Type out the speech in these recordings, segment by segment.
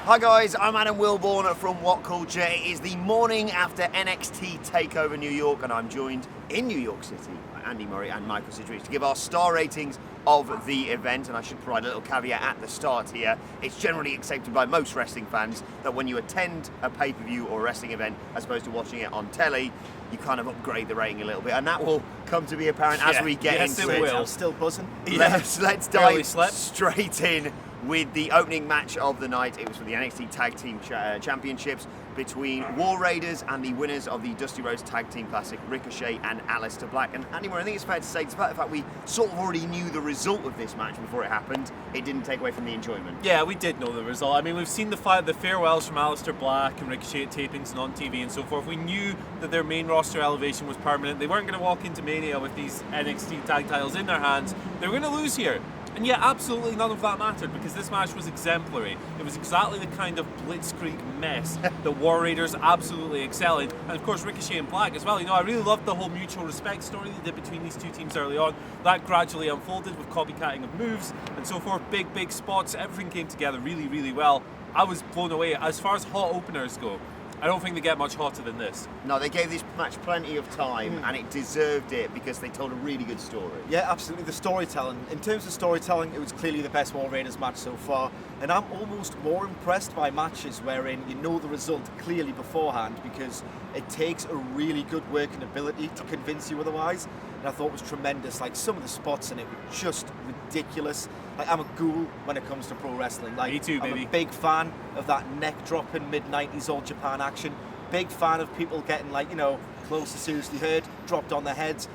Hi guys, I'm Adam Wilborn from What Culture. It is the morning after NXT Takeover New York, and I'm joined in New York City by Andy Murray and Michael Sidrich to give our star ratings of the event. And I should provide a little caveat at the start here. It's generally accepted by most wrestling fans that when you attend a pay-per-view or a wrestling event, as opposed to watching it on telly, you kind of upgrade the rating a little bit, and that will come to be apparent as we get into it. I'm still buzzing. Let's dive straight in with the opening match of the night. It was for the NXT Tag Team Championships between War Raiders and the winners of the Dusty Rhodes Tag Team Classic, Ricochet and Alistair Black. And Andy, I think it's fair to say, despite the fact we sort of already knew the result of this match before it happened, it didn't take away from the enjoyment. Yeah, we did know the result. I mean, we've seen the farewells from Alistair Black and Ricochet at tapings and on TV and so forth. We knew that their main roster elevation was permanent. They weren't going to walk into Mania with these NXT tag titles in their hands. They were going to lose here. And yet, absolutely none of that mattered, because this match was exemplary. It was exactly the kind of blitzkrieg mess that War Raiders absolutely excel in. And of course, Ricochet and Black as well. You know, I really loved the whole mutual respect story they did between these two teams early on. That gradually unfolded with copycatting of moves and so forth. Big spots. Everything came together really, really well. I was blown away. As far as hot openers go, I don't think they get much hotter than this. No, they gave this match plenty of time, and it deserved it because they told a really good story. Yeah, absolutely. The storytelling. In terms of storytelling, it was clearly the best War Raiders match so far. And I'm almost more impressed by matches wherein you know the result clearly beforehand, because it takes a really good working ability to convince you otherwise. And I thought it was tremendous. Like, some of the spots in it were just ridiculous. Like, I'm a ghoul when it comes to pro wrestling. Like, me too, baby. I'm a big fan of that neck dropping mid-90s All Japan action. Big fan of people getting, like, you know, close to seriously hurt, dropped on their heads.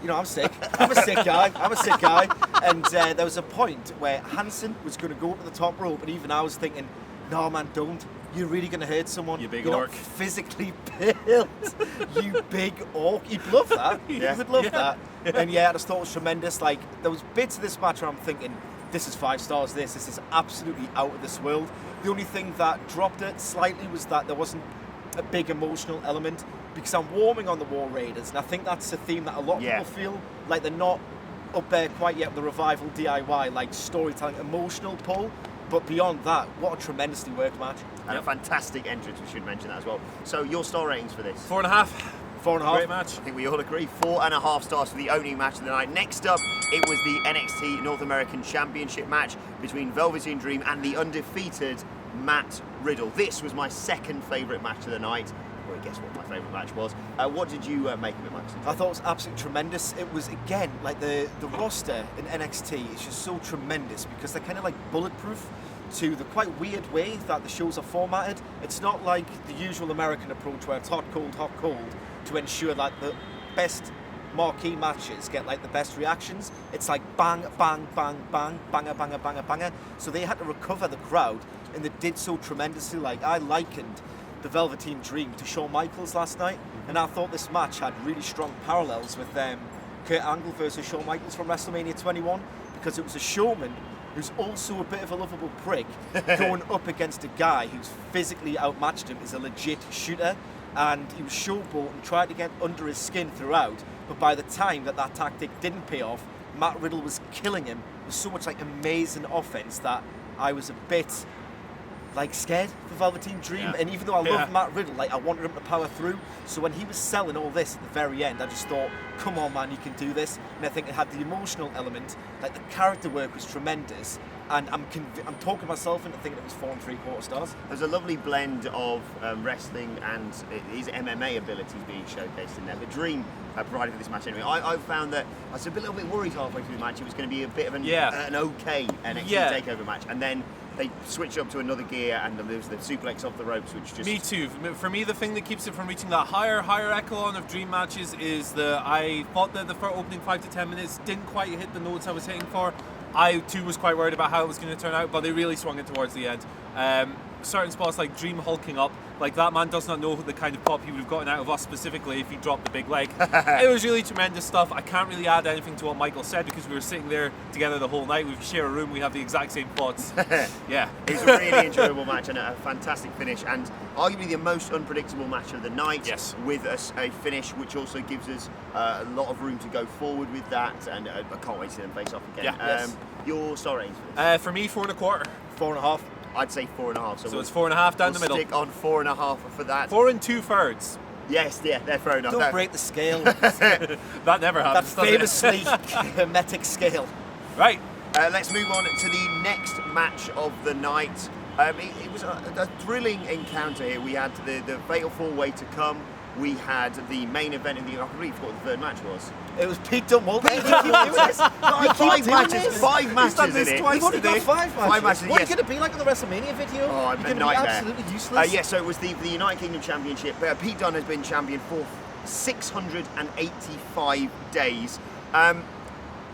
You know, I'm sick. I'm a sick guy. And there was a point where Hansen was going to go up to the top rope, and even I was thinking, no, man, don't. You're really going to hurt someone. You big You're orc. Not physically built. You big orc. You'd love that. Yeah. You would love that. And yeah, I just thought it was tremendous. Like, there was bits of this match where I'm thinking, this is 5 stars, this is absolutely out of this world. The only thing that dropped it slightly was that there wasn't a big emotional element, because I'm warming on the War Raiders, and I think that's a theme that a lot of people feel like they're not up there quite yet with the Revival DIY, like storytelling, emotional pull. But beyond that, what a tremendously worked match. And a fantastic entrance, we should mention that as well. So your star ratings for this? 4.5. 4.5. Great match. I think we all agree. 4.5 stars for the opening match of the night. Next up, it was the NXT North American Championship match between Velveteen Dream and the undefeated Matt Riddle. This was my second favourite match of the night. Well, guess what my favourite match was. What did you make of it, Max? I thought it was absolutely tremendous. It was, again, like the roster in NXT is just so tremendous, because they're kind of like bulletproof to the quite weird way that the shows are formatted. It's not like the usual American approach where it's hot, cold, to ensure that the best marquee matches get like the best reactions. It's like bang, bang, bang, bang, banger, banger, banger, banger. So they had to recover the crowd, and they did so tremendously. Like, I likened the Velveteen Dream to Shawn Michaels last night, and I thought this match had really strong parallels with Kurt Angle versus Shawn Michaels from WrestleMania 21, because it was a showman who's also a bit of a lovable prick going up against a guy who's physically outmatched him, is a legit shooter, and he was showboating, tried to get under his skin throughout, but by the time that tactic didn't pay off, Matt Riddle was killing him with so much like amazing offense that I was a bit like scared for Velveteen Dream. And even though I love Matt Riddle, like, I wanted him to power through. So when he was selling all this at the very end, I just thought, come on, man, you can do this. And I think it had the emotional element, like the character work was tremendous. And I'm talking myself into thinking it was 4 3/4 stars. There's a lovely blend of wrestling and his MMA abilities being showcased in there. The Dream provided for this match anyway. I found that I was a little bit worried halfway through the match it was going to be a bit of an okay NXT Takeover match, and then they switched up to another gear, and there was the suplex off the ropes, which just... Me too. For me, the thing that keeps it from reaching that higher echelon of Dream matches is that I thought that the first opening 5 to 10 minutes didn't quite hit the notes I was hitting for. I too was quite worried about how it was going to turn out, but they really swung it towards the end. Certain spots like Dream hulking up, like that man does not know the kind of pop he would have gotten out of us specifically if he dropped the big leg. It was really tremendous stuff. I can't really add anything to what Michael said because we were sitting there together the whole night. We share a room, we have the exact same thoughts. Yeah. It was a really enjoyable match and a fantastic finish, and arguably the most unpredictable match of the night. Yes. With a finish which also gives us a lot of room to go forward with that, and I can't wait to see them face off again. Yeah. Your star ratings for this? For me, 4 1/4. 4.5. I'd say 4.5. So it's 4.5 down the middle. Stick on 4.5 for that. 4 2/3. Yes, yeah, they're fair enough. Don't break the scale. That never That happens. famously hermetic scale. Right. Let's move on to the next match of the night. It was a thrilling encounter here. We had the Fatal 4-Way to come. We had the main event in the... I really forgot what the third match was. It was Pete Dunne. Five matches in it. You've only got 5 matches. 5 matches, What yes. are you going to be like on the WrestleMania video? Oh, I'm You're a going to be nightmare. absolutely useless. Yeah, so it was the United Kingdom Championship. Pete Dunne has been champion for 685 days.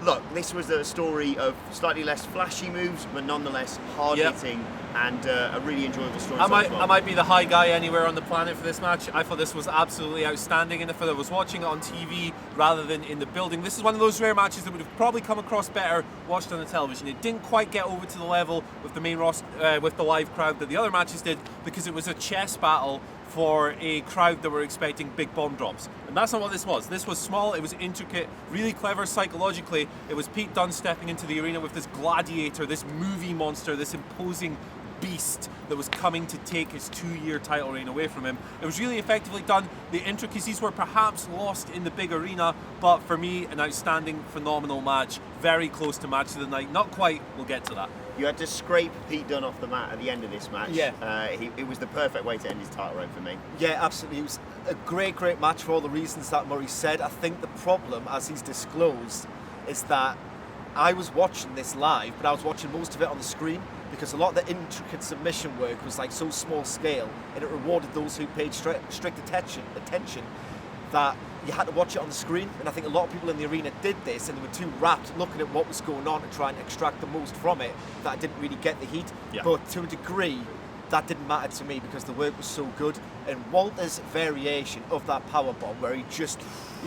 Look, this was a story of slightly less flashy moves, but nonetheless hard-hitting and a really enjoyable story. I might be the high guy anywhere on the planet for this match. I thought this was absolutely outstanding, and if I was watching it on TV rather than in the building, this is one of those rare matches that would have probably come across better watched on the television. It didn't quite get over to the level with the main roster, with the live crowd that the other matches did, because it was a chess battle for a crowd that were expecting big bomb drops. And that's not what this was. This was small, it was intricate, really clever psychologically. It was Pete Dunne stepping into the arena with this gladiator, this movie monster, this imposing beast that was coming to take his 2-year title reign away from him. It was really effectively done. The intricacies were perhaps lost in the big arena, but for me, an outstanding, phenomenal match. Very close to match of the night. Not quite, we'll get to that. You had to scrape Pete Dunne off the mat at the end of this match. Yeah. It was the perfect way to end his title reign for me. Yeah, absolutely. It was a great match for all the reasons that Murray said. I think the problem, as he's disclosed, is that I was watching this live, but I was watching most of it on the screen because a lot of the intricate submission work was like so small scale, and it rewarded those who paid strict attention that you had to watch it on the screen. And I think a lot of people in the arena did this, and they were too rapt looking at what was going on and trying to extract the most from it that I didn't really get the heat. Yeah. But to a degree, that didn't matter to me because the work was so good. And Walter's variation of that powerbomb, where he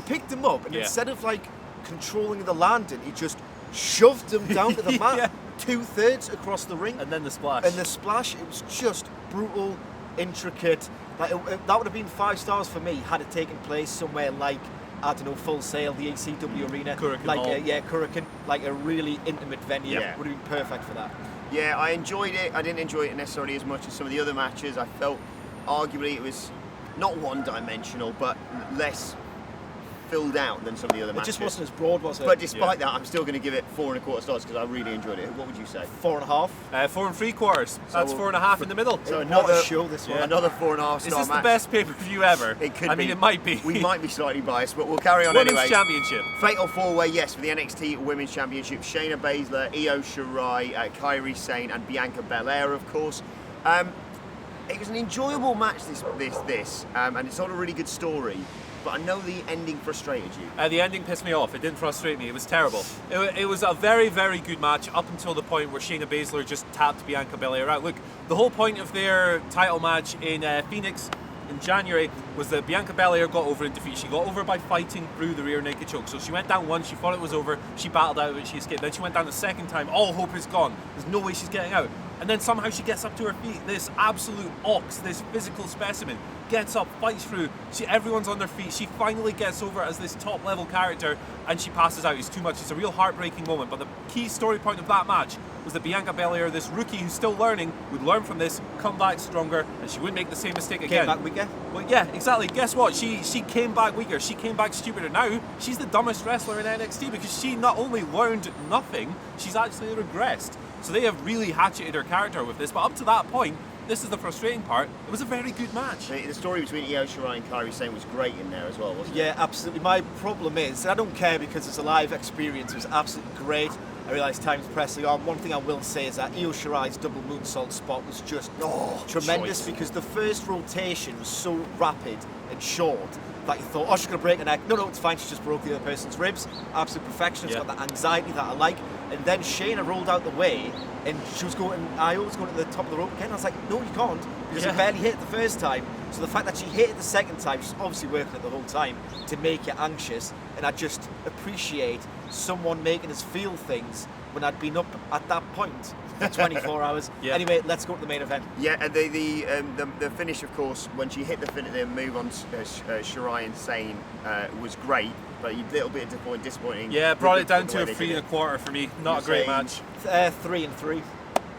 picked him up, and instead of like controlling the landing, he just shoved him down to the mat, 2/3 across the ring. And then the splash. And the splash, it was just brutal, intricate. Like that would have been 5 stars for me had it taken place somewhere like, I don't know, Full Sail, the ACW arena, Kurikan like Hall. Kurikan, like a really intimate venue. Yeah. Would have been perfect for that. Yeah, I enjoyed it. I didn't enjoy it necessarily as much as some of the other matches. I felt arguably it was not one-dimensional, but less filled out than some of the other It matches. just wasn't as broad, was it? But despite that, I'm still going to give it 4.25 stars because I really enjoyed it. What would you say? 4.5. 4 3/4. That's So- 4.5 in the middle. So What another a show this was. Another 4.5 Is star this match. the best pay-per-view ever? It could I be. mean, it might be. We might be slightly biased, but we'll carry on Women's anyway. Championship. Fatal 4-Way, yes, for the NXT Women's Championship. Shayna Baszler, Io Shirai, Kairi Sane, and Bianca Belair, of course. It was an enjoyable match, and it's not a really good story. But I know the ending frustrated you. The ending pissed me off. It didn't frustrate me. It was terrible. It was a very, very good match up until the point where Shayna Baszler just tapped Bianca Belair out. Look, the whole point of their title match in Phoenix in January was that Bianca Belair got over in defeat. She got over by fighting through the rear naked choke. So she went down once, she thought it was over, she battled out of it, she escaped. Then she went down the second time, all hope is gone. There's no way she's getting out. And then somehow she gets up to her feet. This absolute ox, this physical specimen, gets up, fights through. Everyone's on their feet. She finally gets over as this top level character, and she passes out. It's too much. It's a real heartbreaking moment. But the key story point of that match was that Bianca Belair, this rookie who's still learning, would learn from this, come back stronger, and she wouldn't make the same mistake again. Came back weaker. Well, yeah, exactly. Guess what? She came back weaker. She came back stupider. Now she's the dumbest wrestler in NXT because she not only learned nothing, she's actually regressed. So they have really hatcheted her character with this. But up to that point, this is the frustrating part. It was a very good match. The story between Io Shirai and Kairi Sane was great in there as well, wasn't it? Yeah, absolutely. My problem is, I don't care because it's a live experience. It was absolutely great. I realise time's pressing on. One thing I will say is that Io Shirai's double moonsault spot was just tremendous because the first rotation was so rapid and short that you thought, oh, she's going to break her neck. No, it's fine. She just broke the other person's ribs. Absolute perfection. It's got that anxiety that I like. And then Shayna rolled out the way, and Io was going to the top of the rope again. I was like, no, you can't, because you barely hit it the first time. So the fact that she hit it the second time, she's obviously working it the whole time to make you anxious. And I just appreciate someone making us feel things when I'd been up at that point for 24 hours. Anyway, let's go to the main event. Yeah, and the finish, of course, when she hit the move on Shirai and Sane was great, but a little bit disappointing. Yeah, brought it down to a 3 1/4 for me. Not a great match. 3 and 3.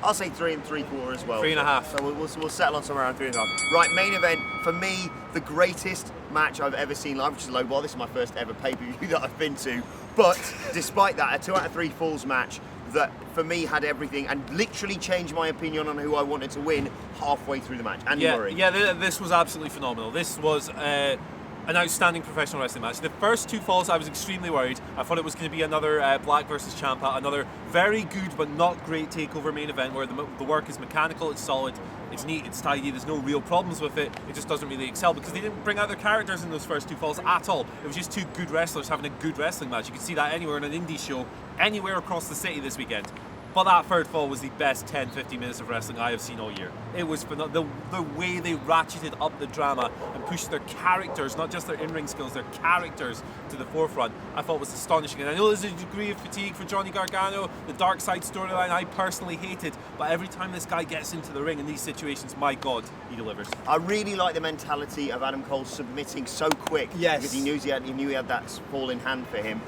I'll say 3 3/4 as well. 3.5. So we'll settle on somewhere around 3.5. Right, main event for me, the greatest match I've ever seen live, which is low ball. This is my first ever pay-per-view that I've been to. But despite that, a 2 out of 3 falls match that for me had everything and literally changed my opinion on who I wanted to win halfway through the match. Andy Murray. Yeah, this was absolutely phenomenal. This was an outstanding professional wrestling match. The first 2 falls, I was extremely worried. I thought it was going to be another Black versus Ciampa, another very good but not great takeover main event where the work is mechanical, it's solid, it's neat, it's tidy, there's no real problems with it. It just doesn't really excel because they didn't bring out their characters in those first 2 falls at all. It was just 2 good wrestlers having a good wrestling match. You could see that anywhere in an indie show, anywhere across the city this weekend. But that third fall was the best 10-15 minutes of wrestling I have seen all year. It was phenomenal. The way they ratcheted up the drama and pushed their characters, not just their in-ring skills, their characters to the forefront, I thought was astonishing. And I know there's a degree of fatigue for Johnny Gargano, the Dark Side storyline I personally hated, but every time this guy gets into the ring in these situations, my God, he delivers. I really like the mentality of Adam Cole submitting so quick. Yes. Because he knew he had that fall in hand for him.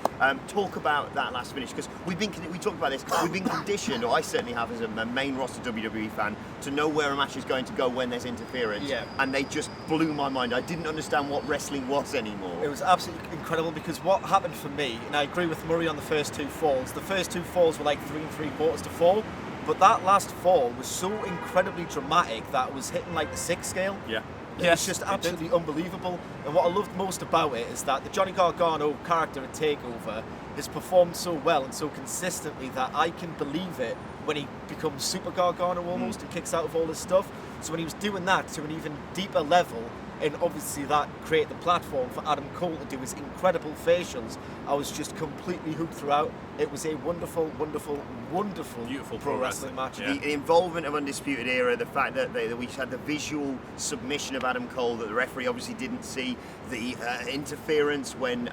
Talk about that last finish, because we talked about this. We've been conditioned, or I certainly have as a main roster WWE fan, to know where a match is going to go when there's interference. Yeah. And they just blew my mind. I didn't understand what wrestling was anymore. It was absolutely incredible because what happened for me, and I agree with Murray on the first 2 falls, the first 2 falls were like 3 3/4 to fall, but that last fall was so incredibly dramatic that it was hitting like the 6 scale. Yeah. It's just absolutely unbelievable. And what I loved most about it is that the Johnny Gargano character at TakeOver has performed so well and so consistently that I can believe it when he becomes Super Gargano almost and kicks out of all this stuff. So when he was doing that to an even deeper level, and obviously that created the platform for Adam Cole to do his incredible facials, I was just completely hooked throughout. It was a wonderful, wonderful, wonderful Beautiful pro wrestling match. Yeah. The involvement of Undisputed Era, the fact that we had the visual submission of Adam Cole that the referee obviously didn't see, the interference when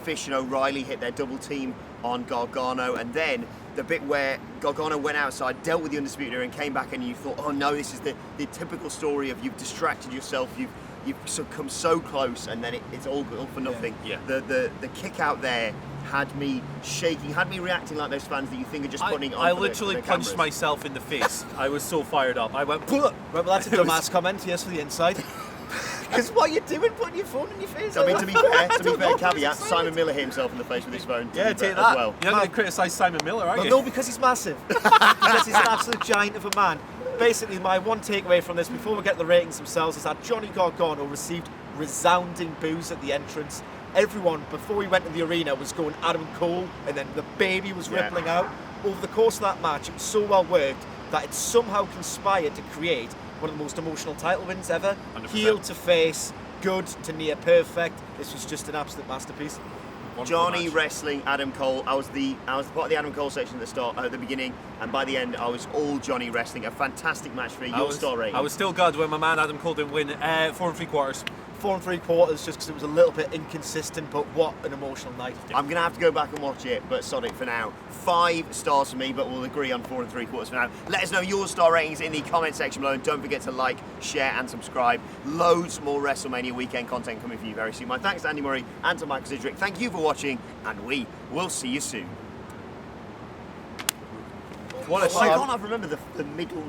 Fish and O'Reilly hit their double team on Gargano, and then the bit where Gargano went outside, dealt with the Undisputed Era and came back, and you thought, oh no, this is the typical story of you've distracted yourself, you've come so close, and then it's all for nothing. Yeah. The kick out there had me shaking, had me reacting like those fans that you think are just putting on. I for literally the punched cameras. myself in the face. I was so fired up. I went, "Puh!" Right, well, that's a dumbass comment, yes, for the inside. Because what are you doing, putting your phone in your face? I mean, to be fair, caveat, Simon Miller hit himself in the face with his phone. Yeah, to be take fair, that. as well. You're not going to criticise Simon Miller, are Well, you? no, because he's massive. Because he's an absolute giant of a man. Basically, my one takeaway from this, before we get the ratings themselves, is that Johnny Gargano received resounding boos at the entrance. Everyone, before he went to the arena, was going Adam Cole, and then the baby was rippling out. Over the course of that match, it was so well worked that it somehow conspired to create one of the most emotional title wins ever. 100%. Heel to face, good to near perfect. This was just an absolute masterpiece. Wonderful Johnny match. wrestling Adam Cole. I was part of the Adam Cole section at the beginning, and by the end, I was all Johnny wrestling. A fantastic match for your star rating. I was still good when my man Adam Cole didn't win. 4 3/4. 4 3/4 just because it was a little bit inconsistent, but what an emotional night. I'm going to have to go back and watch it, but sod it for now. 5 stars for me, but we'll agree on 4 3/4 for now. Let us know your star ratings in the comment section below, and don't forget to like, share, and subscribe. Loads more WrestleMania weekend content coming for you very soon. My thanks to Andy Murray and to Michael Sidgwick. Thank you for watching, and we will see you soon. What a I shame. can't remember the middle